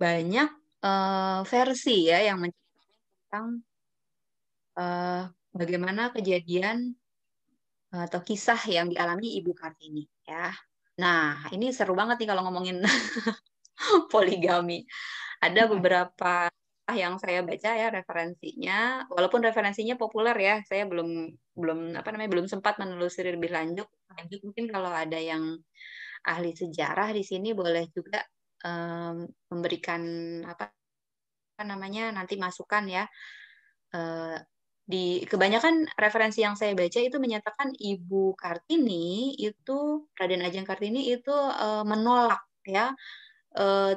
banyak versi ya yang menceritakan tentang eh, bagaimana kejadian atau kisah yang dialami Ibu Kartini ya. Nah, ini seru banget nih kalau ngomongin poligami. Ada beberapa yang saya baca ya referensinya, walaupun referensinya populer ya, saya belum belum apa namanya belum sempat menelusuri lebih lanjut. Lanjut mungkin kalau ada yang ahli sejarah di sini boleh juga memberikan apa namanya nanti masukan ya. Eh, di kebanyakan referensi yang saya baca itu menyatakan Ibu Kartini itu Raden Ajeng Kartini itu menolak ya,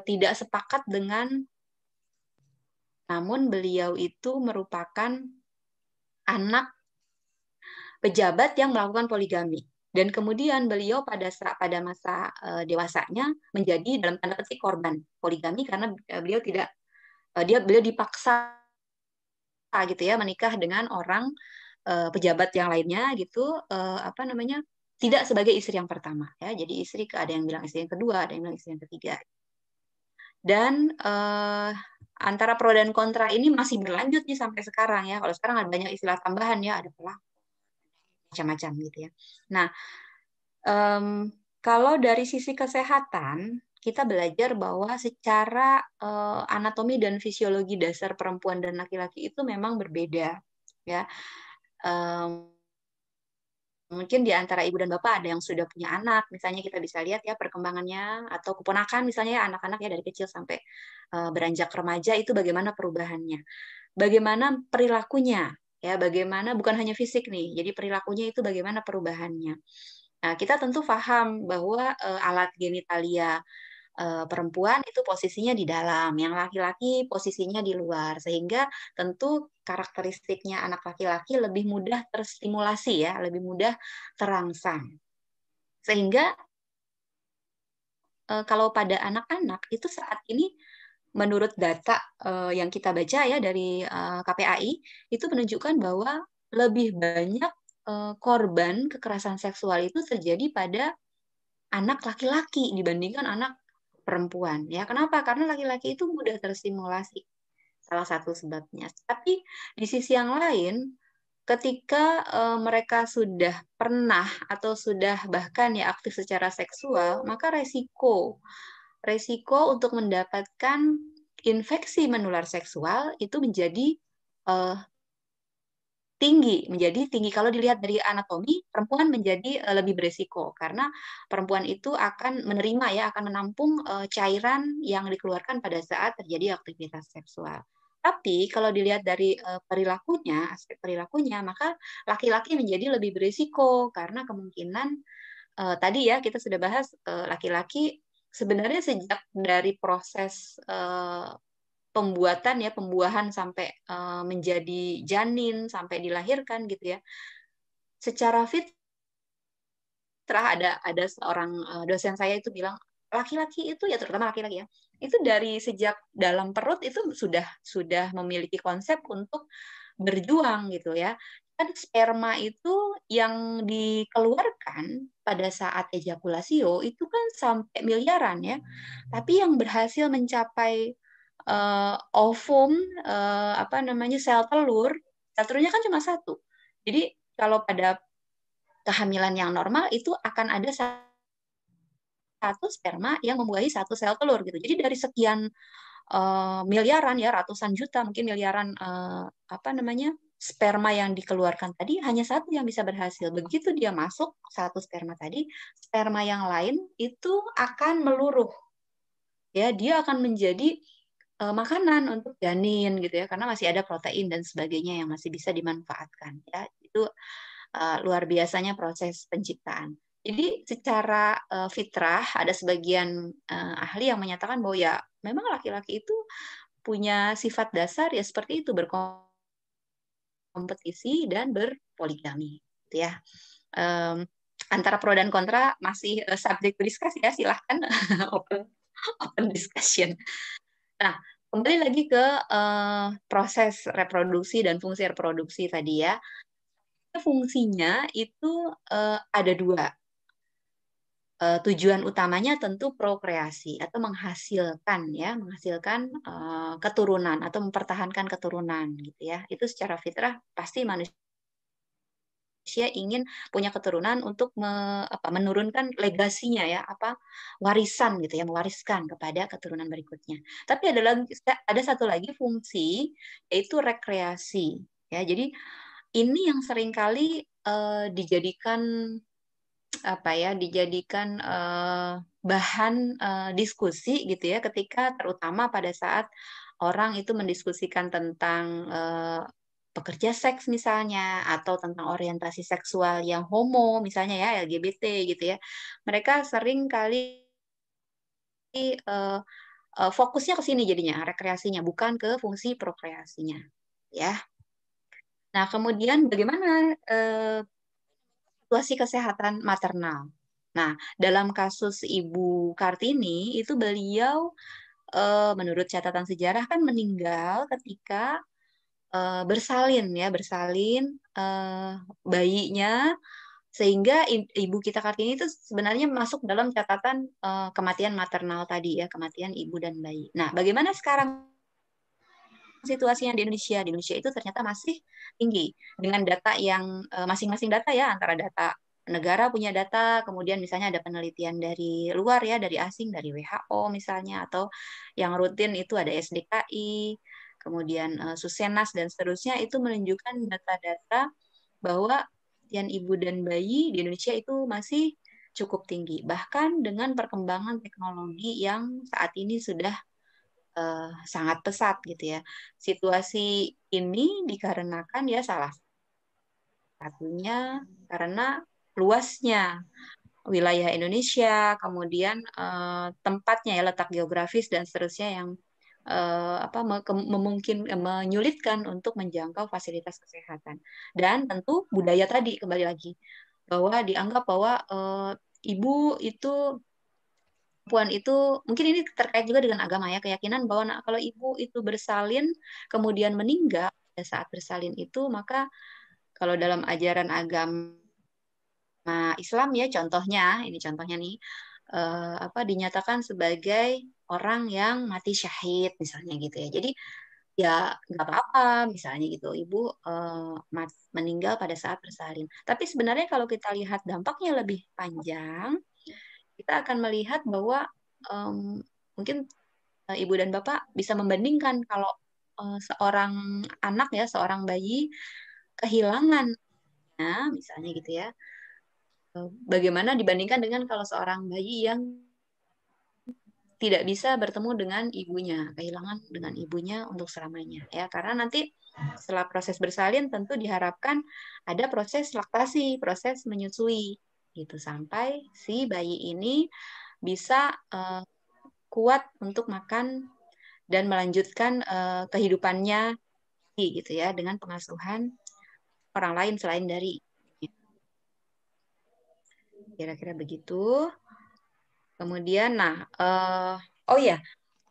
tidak sepakat dengan, namun beliau itu merupakan anak pejabat yang melakukan poligami. Dan kemudian beliau pada masa dewasanya menjadi dalam tanda petik korban poligami karena beliau tidak beliau dipaksa gitu ya menikah dengan orang pejabat yang lainnya gitu, apa namanya, tidak sebagai istri yang pertama ya. Jadi ada yang bilang istri yang kedua, ada yang bilang istri yang ketiga. Dan antara pro dan kontra ini masih berlanjut nih sampai sekarang ya. Kalau sekarang ada banyak istilah tambahan ya, ada pelak macam-macam gitu ya. Nah, em, kalau dari sisi kesehatan kita belajar bahwa secara anatomi dan fisiologi dasar perempuan dan laki-laki itu memang berbeda ya. Em, Mungkin di antara ibu dan bapak ada yang sudah punya anak, misalnya kita bisa lihat ya perkembangannya, atau keponakan misalnya ya, anak-anak ya dari kecil sampai beranjak remaja itu bagaimana perubahannya, bagaimana perilakunya ya, bagaimana bukan hanya fisik nih, jadi perilakunya itu bagaimana perubahannya. Nah, kita tentu paham bahwa alat genitalia perempuan itu posisinya di dalam, yang laki-laki posisinya di luar, sehingga tentu karakteristiknya anak laki-laki lebih mudah terstimulasi ya, lebih mudah terangsang. Sehingga kalau pada anak-anak itu saat ini menurut data yang kita baca ya dari KPAI itu menunjukkan bahwa lebih banyak korban kekerasan seksual itu terjadi pada anak laki-laki dibandingkan anak perempuan ya. Kenapa? Karena laki-laki itu mudah terstimulasi. Salah satu sebabnya. Tapi di sisi yang lain, ketika mereka sudah pernah atau sudah bahkan ya aktif secara seksual, maka resiko untuk mendapatkan infeksi menular seksual itu menjadi uh, menjadi tinggi. Kalau dilihat dari anatomi, perempuan menjadi lebih beresiko karena perempuan itu akan menerima ya, akan menampung cairan yang dikeluarkan pada saat terjadi aktivitas seksual. Tapi kalau dilihat dari perilakunya, aspek perilakunya, maka laki-laki menjadi lebih beresiko karena kemungkinan tadi ya kita sudah bahas laki-laki sebenarnya sejak dari proses pembuatan ya, pembuahan sampai menjadi janin sampai dilahirkan gitu ya. Secara fitrah ada seorang dosen saya itu bilang laki-laki itu ya terutama laki-laki ya itu dari sejak dalam perut itu sudah memiliki konsep untuk berjuang gitu ya. Kan sperma itu yang dikeluarkan pada saat ejakulasio itu kan sampai miliaran ya. Tapi yang berhasil mencapai ovum, apa namanya, sel telurnya kan cuma satu. Jadi kalau pada kehamilan yang normal itu akan ada satu sperma yang membuahi satu sel telur gitu. Jadi dari sekian miliaran ya, ratusan juta mungkin miliaran apa namanya, sperma yang dikeluarkan tadi hanya satu yang bisa berhasil. Begitu dia masuk satu sperma tadi, sperma yang lain itu akan meluruh ya, dia akan menjadi makanan untuk janin gitu ya karena masih ada protein dan sebagainya yang masih bisa dimanfaatkan ya. Itu luar biasanya proses penciptaan. Jadi secara fitrah ada sebagian ahli yang menyatakan bahwa ya memang laki-laki itu punya sifat dasar ya seperti itu, berkompetisi dan berpoligami gitu ya. Um, Antara pro dan kontra masih subject to discuss ya, silahkan open open discussion. Nah, kembali lagi ke proses reproduksi dan fungsi reproduksi tadi ya. Fungsinya itu ada dua. tujuan utamanya tentu prokreasi atau menghasilkan ya, menghasilkan keturunan atau mempertahankan keturunan gitu ya. Itu secara fitrah pasti manusia ingin punya keturunan untuk menurunkan legasinya ya, warisan gitu ya, mewariskan kepada keturunan berikutnya. Tapi ada satu lagi fungsi, yaitu rekreasi ya. Jadi ini yang seringkali dijadikan bahan diskusi gitu ya, ketika terutama pada saat orang itu mendiskusikan tentang pekerja seks misalnya, atau tentang orientasi seksual yang homo misalnya ya, LGBT gitu ya. Mereka sering kali fokusnya ke sini jadinya, rekreasinya, bukan ke fungsi prokreasinya ya. Nah, kemudian bagaimana situasi kesehatan maternal? Nah, dalam kasus Ibu Kartini itu beliau menurut catatan sejarah kan meninggal ketika bersalin ya, bayinya, sehingga Ibu kita Kartini itu sebenarnya masuk dalam catatan kematian maternal tadi ya, kematian ibu dan bayi. Nah, bagaimana sekarang situasinya di Indonesia? Di Indonesia itu ternyata masih tinggi dengan data yang masing-masing data ya, antara data negara punya data, kemudian misalnya ada penelitian dari luar ya, dari asing, dari WHO misalnya, atau yang rutin itu ada SDKI, kemudian Susenas dan seterusnya, itu menunjukkan data-data bahwa kematian ibu dan bayi di Indonesia itu masih cukup tinggi. Bahkan dengan perkembangan teknologi yang saat ini sudah sangat pesat gitu ya. Situasi ini dikarenakan ya salah satunya karena luasnya wilayah Indonesia, kemudian tempatnya ya, letak geografis dan seterusnya yang menyulitkan untuk menjangkau fasilitas kesehatan. Dan tentu budaya tadi kembali lagi bahwa dianggap bahwa ibu itu, perempuan itu, mungkin ini terkait juga dengan agama ya, keyakinan bahwa kalau ibu itu bersalin kemudian meninggal pada saat bersalin itu, maka kalau dalam ajaran agama Islam ya, ini contohnya nih, dinyatakan sebagai orang yang mati syahid misalnya gitu ya. Jadi ya nggak apa-apa misalnya gitu, ibu meninggal pada saat bersalin. Tapi sebenarnya kalau kita lihat dampaknya lebih panjang, kita akan melihat bahwa mungkin ibu dan bapak bisa membandingkan kalau seorang anak ya, seorang bayi kehilangan misalnya gitu ya, bagaimana dibandingkan dengan kalau seorang bayi yang tidak bisa bertemu dengan ibunya, kehilangan dengan ibunya untuk selamanya ya, karena nanti setelah proses bersalin tentu diharapkan ada proses laktasi, proses menyusui gitu, sampai si bayi ini bisa kuat untuk makan dan melanjutkan kehidupannya gitu ya, dengan pengasuhan orang lain selain dari kira-kira begitu. Kemudian, nah, oh ya,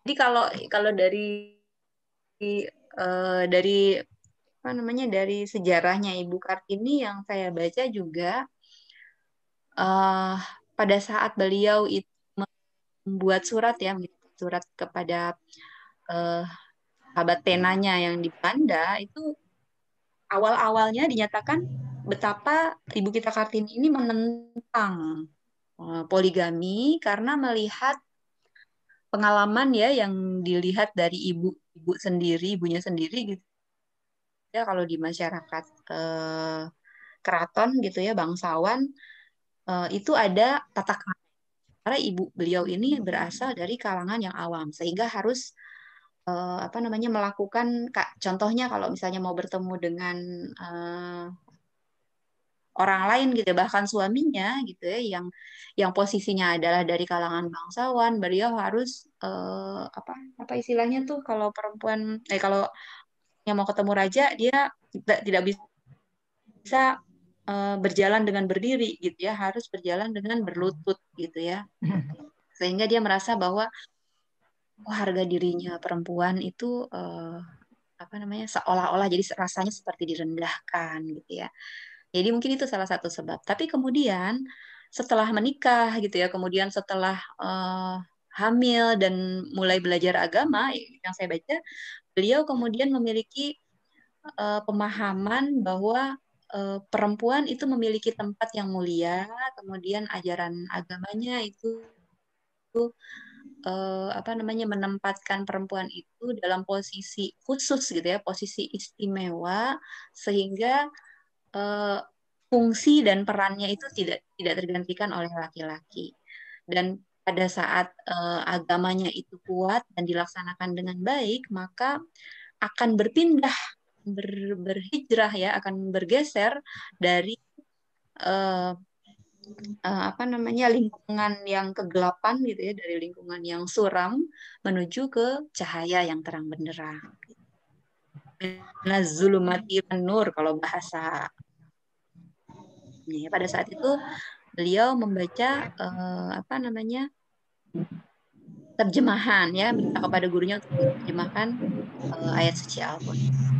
jadi kalau kalau dari apa namanya, dari sejarahnya Ibu Kartini yang saya baca juga, eh, pada saat beliau itu membuat surat ya, surat kepada eh, sahabat tenanya yang di Belanda itu, awal-awalnya dinyatakan betapa Ibu kita Kartini ini menentang poligami karena melihat pengalaman ya yang dilihat dari ibunya sendiri gitu ya, kalau di masyarakat keraton gitu ya, bangsawan, itu ada tata krama. Karena ibu beliau ini berasal dari kalangan yang awam, sehingga harus melakukan, contohnya kalau misalnya mau bertemu dengan eh, orang lain gitu ya, bahkan suaminya gitu ya, yang posisinya adalah dari kalangan bangsawan, beliau harus apa apa istilahnya tuh, kalau perempuan kalau yang mau ketemu raja, dia tidak bisa berjalan dengan berdiri gitu ya, harus berjalan dengan berlutut gitu ya, sehingga dia merasa bahwa harga dirinya perempuan itu seolah-olah jadi rasanya seperti direndahkan gitu ya. Jadi mungkin itu salah satu sebab. Tapi kemudian setelah menikah gitu ya, kemudian setelah hamil dan mulai belajar agama yang saya baca, beliau kemudian memiliki pemahaman bahwa perempuan itu memiliki tempat yang mulia, kemudian ajaran agamanya itu menempatkan perempuan itu dalam posisi khusus gitu ya, posisi istimewa, sehingga eh, fungsi dan perannya itu tidak tergantikan oleh laki-laki. Dan pada saat agamanya itu kuat dan dilaksanakan dengan baik, maka akan berpindah, berhijrah ya, akan bergeser dari eh, lingkungan yang kegelapan gitu ya, dari lingkungan yang suram menuju ke cahaya yang terang benderang. Minaz-zulumati nur kalau bahasa. Pada saat itu beliau membaca terjemahan ya, minta kepada gurunya untuk terjemahkan ayat suci Al-Qur'an.